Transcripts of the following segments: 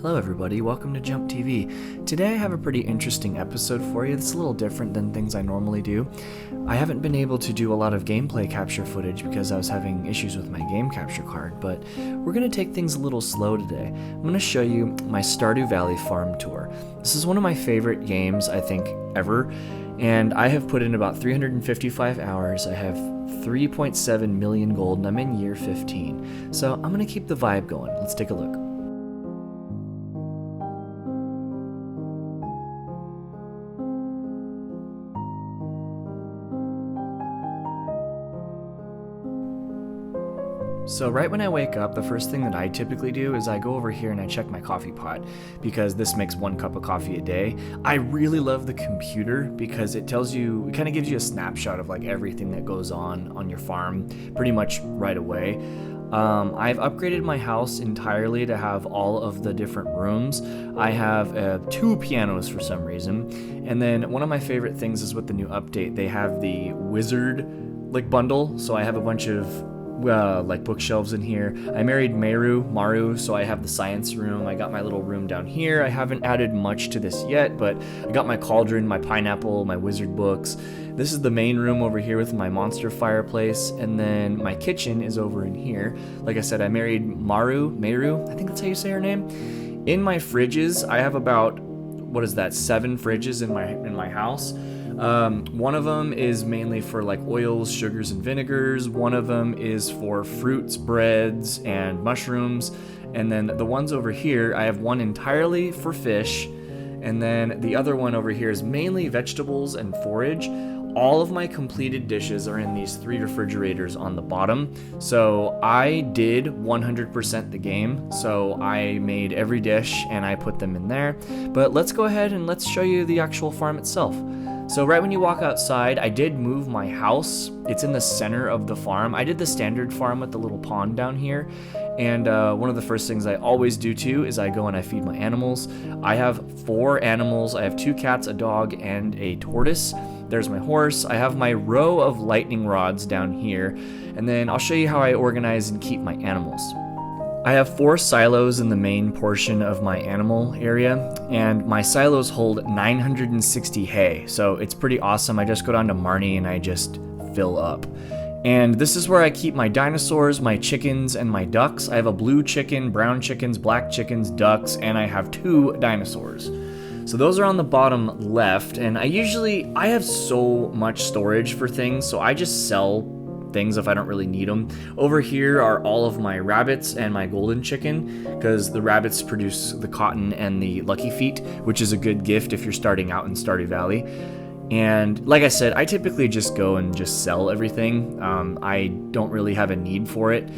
Hello everybody, welcome to Jump TV. Today I have a pretty interesting episode for you. It's a little different than things I normally do. I haven't been able to do a lot of gameplay capture footage because I was having issues with my game capture card, but we're going to take things a little slow today. I'm going to show you my Stardew Valley farm tour. This is one of my favorite games, I think, ever, and I have put in about 355 hours. I have 3.7 million gold and I'm in year 15. So I'm going to keep the vibe going. Let's take a look. So right when I wake up, the first thing that I typically do is I go over here and I check my coffee pot because this makes 1 cup of coffee a day. I really love the computer because it tells you, it kind of gives you a snapshot of like everything that goes on your farm pretty much right away. I've upgraded my house entirely to have all of the different rooms. I have 2 pianos for some reason. And then one of my favorite things is with the new update, they have the wizard bundle. So I have a bunch of bookshelves in here. I married Maru, so I have the science room. I got my little room down here. I haven't added much to this yet, but I got my cauldron, my pineapple, my wizard books. This is the main room over here with my monster fireplace, and then my kitchen is over in here. Like I said, I married Maru, I think that's how you say her name. In my fridges, I have about, 7 fridges in my house. One of them is mainly for like oils, sugars, and vinegars. One of them is for fruits, breads, and mushrooms. And then the ones over here, I have one entirely for fish. And then the other one over here is mainly vegetables and forage. All of my completed dishes are in these 3 refrigerators on the bottom. So I did 100% the game. So I made every dish and I put them in there. But let's go ahead and let's show you the actual farm itself. So right when you walk outside, I did move my house. It's in the center of the farm. I did the standard farm with the little pond down here. And one of the first things I always do too is I go and I feed my animals. I have 4 animals. I have 2 cats, a dog, and a tortoise. There's my horse. I have my row of lightning rods down here. And then I'll show you how I organize and keep my animals. I have 4 silos in the main portion of my animal area, and my silos hold 960 hay, so it's pretty awesome. I just go down to Marnie and I just fill up. And this is where I keep my dinosaurs, my chickens, and my ducks. I have a blue chicken, brown chickens, black chickens, ducks, and I have 2 dinosaurs. So those are on the bottom left, and I have so much storage for things, so I just sell things if I don't really need them. Over here are all of my rabbits and my golden chicken, because the rabbits produce the cotton and the lucky feet, which is a good gift if you're starting out in Stardew Valley. And like I said, I typically just go and just sell everything. I don't really have a need for it.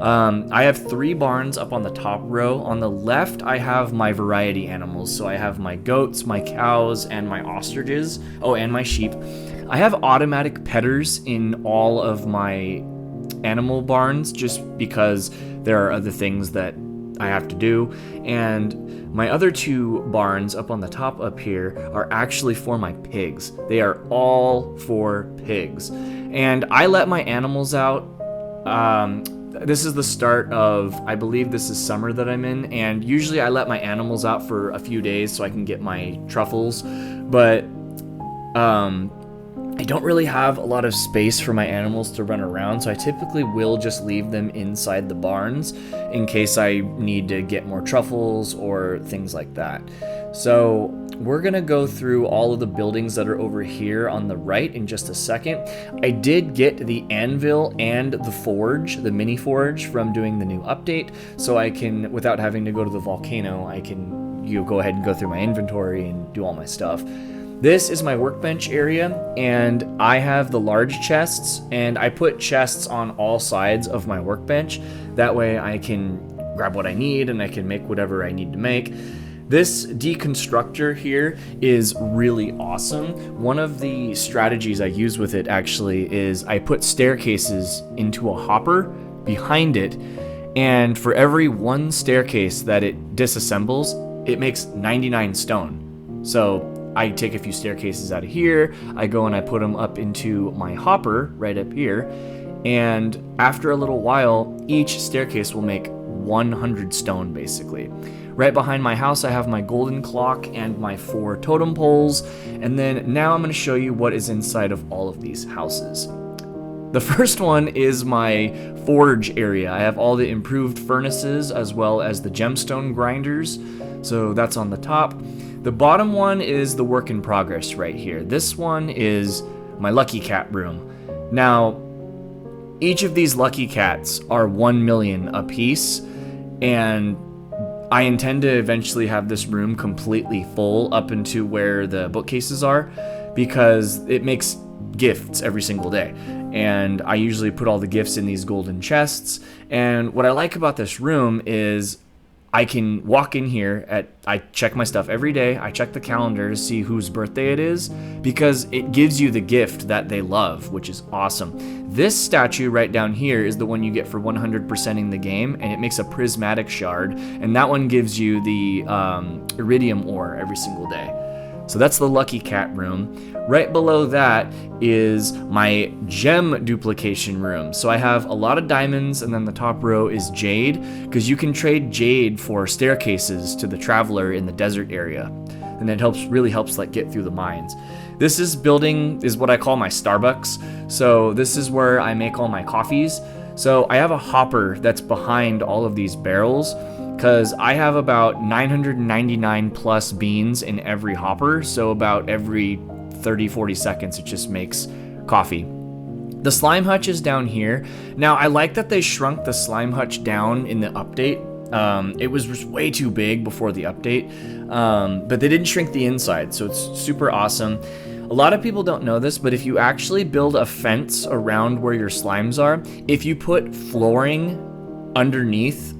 I have 3 barns up on the top row. On the left, I have my variety animals. So I have my goats, my cows, and my ostriches. Oh, and my sheep. I have automatic petters in all of my animal barns just because there are other things that I have to do. And my other 2 barns up on the top up here are actually for my pigs. They are all for pigs. And I let my animals out. This is the start of, I believe this is summer that I'm in, and usually I let my animals out for a few days so I can get my truffles, but I don't really have a lot of space for my animals to run around, so I typically will just leave them inside the barns in case I need to get more truffles or things like that. So we're gonna go through all of the buildings that are over here on the right in just a second. I did get the anvil and the forge, the mini forge, from doing the new update, so I can, without having to go to the volcano, I can go ahead and go through my inventory and do all my stuff. This is my workbench area, and I have the large chests, and I put chests on all sides of my workbench. That way I can grab what I need and I can make whatever I need to make. This deconstructor here is really awesome. One of the strategies I use with it actually is I put staircases into a hopper behind it, and for every 1 staircase that it disassembles, it makes 99 stone. So I take a few staircases out of here, I go and I put them up into my hopper right up here, and after a little while, each staircase will make 100 stone, basically. Right behind my house, I have my golden clock and my 4 totem poles. And then now I'm going to show you what is inside of all of these houses. The first one is my forge area. I have all the improved furnaces as well as the gemstone grinders. So that's on the top. The bottom one is the work in progress right here. This one is my lucky cat room. Now, each of these lucky cats are 1 million a piece, and I intend to eventually have this room completely full up into where the bookcases are, because it makes gifts every single day. And I usually put all the gifts in these golden chests. And what I like about this room is I can walk in here I check my stuff every day. I check the calendar to see whose birthday it is, because it gives you the gift that they love, which is awesome. This statue right down here is the one you get for 100%ing the game, and it makes a prismatic shard, and that one gives you the iridium ore every single day. So that's the lucky cat room. Right below that is my gem duplication room. So I have a lot of diamonds, and then the top row is jade, because you can trade jade for staircases to the traveler in the desert area. And it really helps like get through the mines. This building is what I call my Starbucks. So this is where I make all my coffees. So I have a hopper that's behind all of these barrels, because I have about 999 plus beans in every hopper, so about every 30-40 seconds it just makes coffee. The slime hutch is down here. Now I like that they shrunk the slime hutch down in the update. It was just way too big before the update, but they didn't shrink the inside, so it's super awesome. A lot of people don't know this, but if you actually build a fence around where your slimes are, if you put flooring underneath,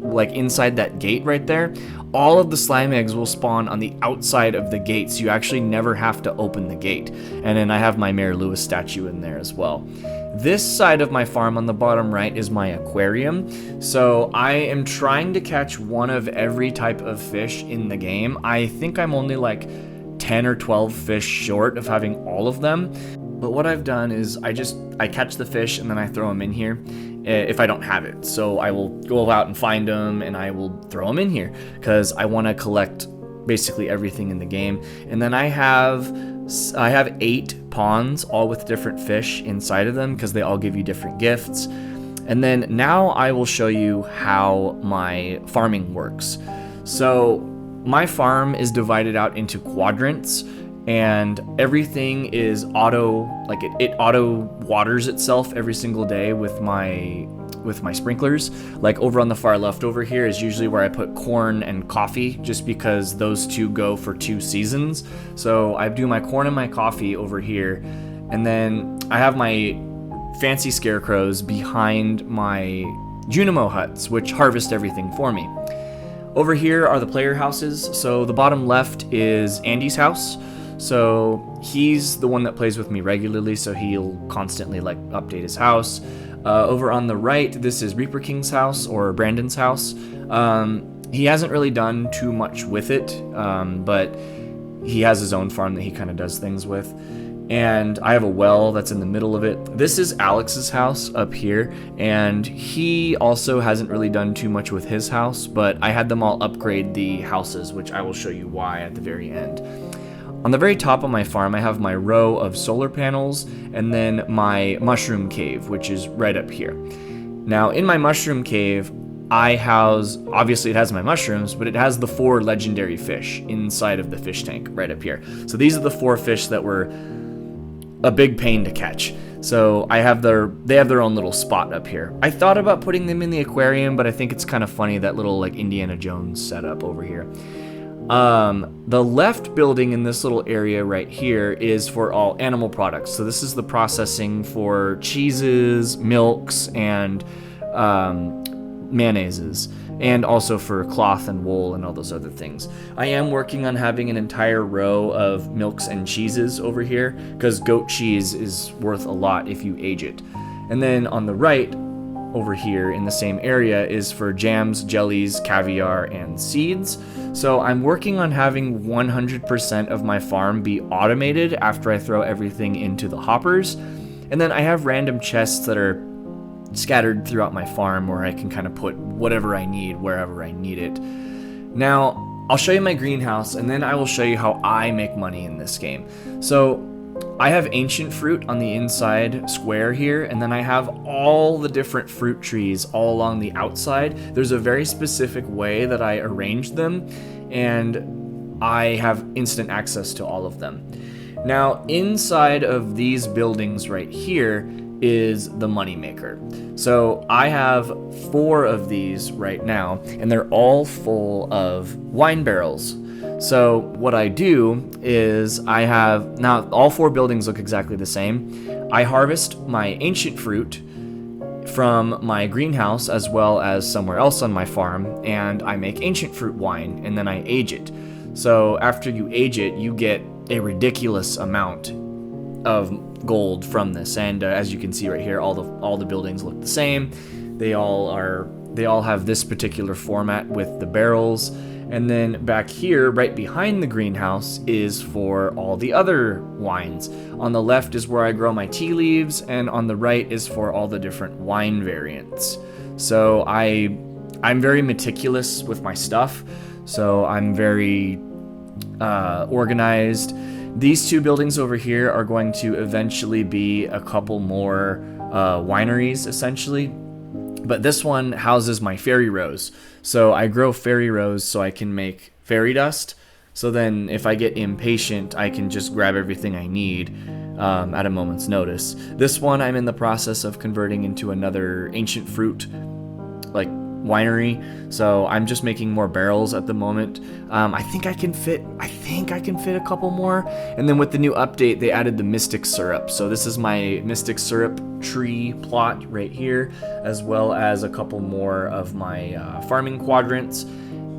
like inside that gate right there, all of the slime eggs will spawn on the outside of the gate, so you actually never have to open the gate. And then I have my Mayor Lewis statue in there as well. This side of my farm on the bottom right is my aquarium. So I am trying to catch one of every type of fish in the game. I think I'm only like 10 or 12 fish short of having all of them. But what I've done is I catch the fish and then I throw them in here if I don't have it. So I will go out and find them and I will throw them in here because I want to collect basically everything in the game. And then I have 8 ponds, all with different fish inside of them because they all give you different gifts. And then now I will show you how my farming works. So my farm is divided out into quadrants, and everything is auto, like it auto waters itself every single day with my sprinklers. Like over on the far left over here is usually where I put corn and coffee, just because those two go for 2 seasons. So I do my corn and my coffee over here, and then I have my fancy scarecrows behind my Junimo huts, which harvest everything for me. Over here are the player houses. So the bottom left is Andy's house. So he's the one that plays with me regularly, so he'll constantly like update his house. Over on the right, this is Reaper King's house, or Brandon's house. He hasn't really done too much with it, but he has his own farm that he kind of does things with. And I have a well that's in the middle of it. This is Alex's house up here, and he also hasn't really done too much with his house, but I had them all upgrade the houses, which I will show you why at the very end. On the very top of my farm, I have my row of solar panels, and then my mushroom cave, which is right up here. Now, in my mushroom cave, I house, obviously it has my mushrooms, but it has the 4 legendary fish inside of the fish tank right up here. So these are the 4 fish that were a big pain to catch. So they have their own little spot up here. I thought about putting them in the aquarium, but I think it's kind of funny, that little like Indiana Jones setup over here. The left building in this little area right here is for all animal products. So this is the processing for cheeses, milks, and mayonnaises, and also for cloth and wool and all those other things. I am working on having an entire row of milks and cheeses over here, because goat cheese is worth a lot if you age it. And then on the right over here in the same area is for jams, jellies, caviar, and seeds. So I'm working on having 100% of my farm be automated after I throw everything into the hoppers. And then I have random chests that are scattered throughout my farm where I can kind of put whatever I need wherever I need it. Now, I'll show you my greenhouse, and then I will show you how I make money in this game. So I have ancient fruit on the inside square here, and then I have all the different fruit trees all along the outside. There's a very specific way that I arranged them, and I have instant access to all of them. Now, inside of these buildings right here is the moneymaker. So I have 4 of these right now, and they're all full of wine barrels. So what I do is I have, now all 4 buildings look exactly the same. I harvest my ancient fruit from my greenhouse as well as somewhere else on my farm, and I make ancient fruit wine, and then I age it. So after you age it, you get a ridiculous amount of gold from this, and as you can see right here, all the buildings look the same. They all have this particular format with the barrels, and then back here right behind the greenhouse is for all the other wines. On the left is where I grow my tea leaves, and on the right is for all the different wine variants. So I'm very meticulous with my stuff, so I'm very organized. These 2 buildings over here are going to eventually be a couple more wineries, essentially. But this one houses my fairy rose. So I grow fairy rose so I can make fairy dust. So then if I get impatient, I can just grab everything I need at a moment's notice. This one I'm in the process of converting into another ancient fruit, like winery, so I'm just making more barrels at the moment. I think I can fit a couple more, and then with the new update they added the mystic syrup. So this is my mystic syrup tree plot right here, as well as a couple more of my farming quadrants.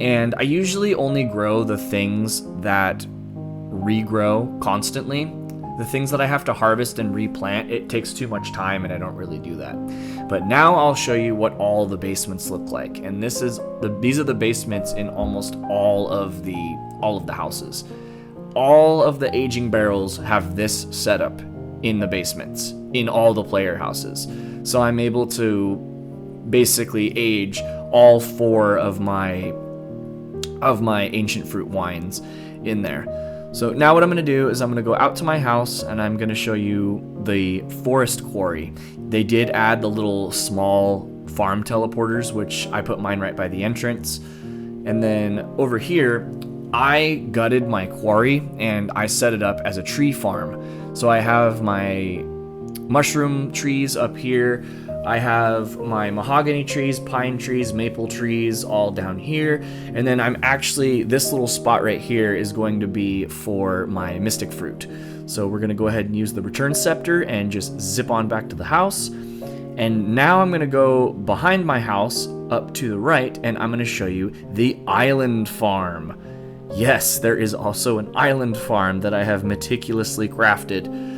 And I usually only grow the things that regrow constantly. The things that I have to harvest and replant, it takes too much time, and I don't really do that. But now I'll show you what all the basements look like, and these are the basements in almost all of the houses. All of the aging barrels have this setup in the basements in all the player houses. So I'm able to basically age all 4 of my ancient fruit wines in there. So now what I'm going to do is I'm going to go out to my house, and I'm going to show you the forest quarry. They did add the little small farm teleporters, which I put mine right by the entrance. And then over here, I gutted my quarry and I set it up as a tree farm. So I have my mushroom trees up here. I have my mahogany trees, pine trees, maple trees all down here. And then this little spot right here is going to be for my mystic fruit. So we're going to go ahead and use the return scepter and just zip on back to the house. And now I'm going to go behind my house up to the right, and I'm going to show you the island farm. Yes, there is also an island farm that I have meticulously crafted.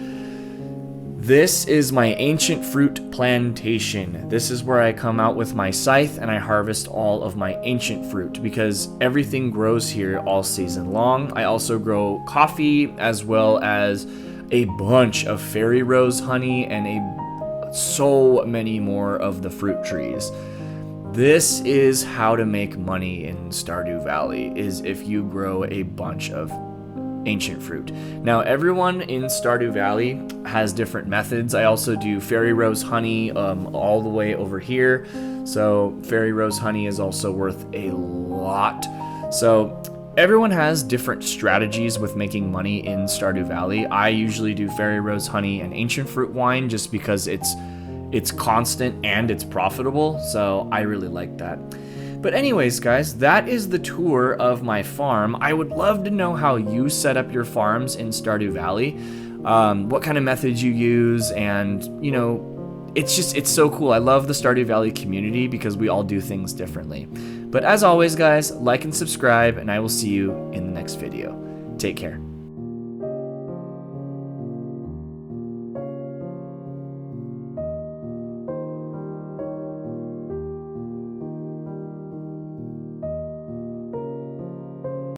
This is my ancient fruit plantation. This is where I come out with my scythe and I harvest all of my ancient fruit, because everything grows here all season long. I also grow coffee as well as a bunch of fairy rose honey and so many more of the fruit trees. This is how to make money in Stardew Valley, is if you grow a bunch of ancient fruit. Now, everyone in Stardew Valley has different methods. I also do fairy rose honey all the way over here. So fairy rose honey is also worth a lot. So everyone has different strategies with making money in Stardew Valley. I usually do fairy rose honey and ancient fruit wine just because it's constant and it's profitable. So I really like that. But anyways, guys, that is the tour of my farm. I would love to know how you set up your farms in Stardew Valley, what kind of methods you use, and, you know, it's so cool. I love the Stardew Valley community because we all do things differently. But as always, guys, like and subscribe, and I will see you in the next video. Take care.